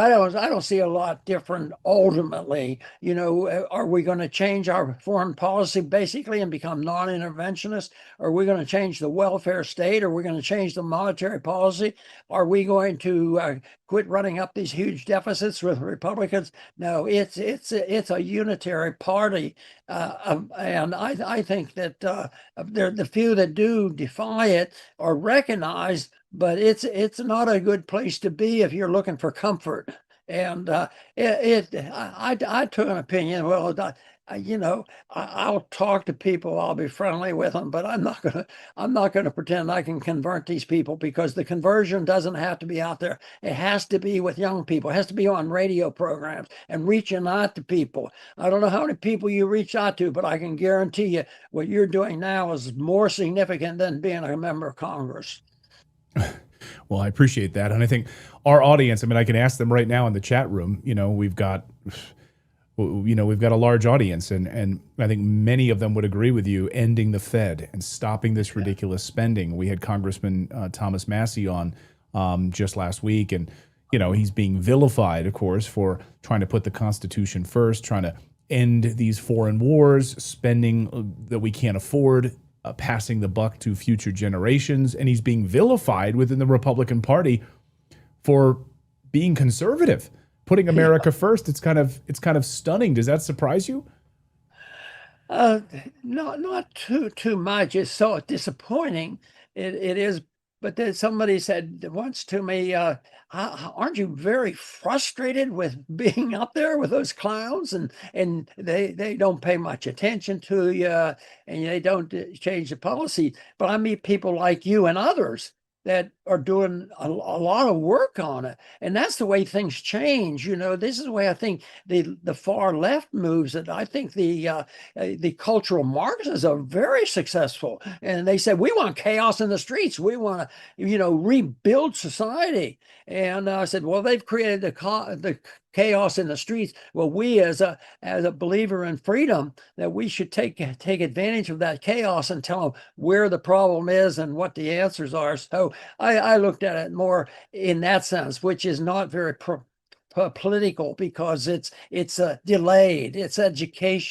I don't see a lot different ultimately. Are we going to change our foreign policy basically and become non-interventionist? Are we going to change the welfare state? Are we going to change the monetary policy? Are we going to quit running up these huge deficits with Republicans? No, it's a unitary party, and I think that the few that do defy it are recognized, but it's not a good place to be if you're looking for comfort. And I took an opinion. Well, I'll talk to people. I'll be friendly with them, but I'm not gonna pretend I can convert these people, because the conversion doesn't have to be out there. It has to be with young people. It has to be on radio programs and reaching out to people. I don't know how many people you reach out to, but I can guarantee you what you're doing now is more significant than being a member of Congress. Well, I appreciate that. And I think our audience, I mean, I can ask them right now in the chat room, we've got a large audience, and I think many of them would agree with you, ending the Fed and stopping this ridiculous spending. We had Congressman Thomas Massey on just last week, and he's being vilified, of course, for trying to put the Constitution first, trying to end these foreign wars, spending that we can't afford, passing the buck to future generations, and he's being vilified within the Republican Party for being conservative, putting America first. It's kind of stunning. Does that surprise you? Not too much. It's so disappointing. It is. But then somebody said once to me, "Aren't you very frustrated with being up there with those clowns, and they don't pay much attention to you, and they don't change the policy?" But I meet people like you and others that are doing a lot of work on it, and that's the way things change. This is the way I think the far left moves. It. I think the cultural Marxists are very successful, and they said we want chaos in the streets. We want to, rebuild society. And I said, well, they've created the chaos in the streets. Well, we as a believer in freedom, that we should take advantage of that chaos and tell them where the problem is and what the answers are. So I looked at it more in that sense, which is not very political, because it's delayed. It's education.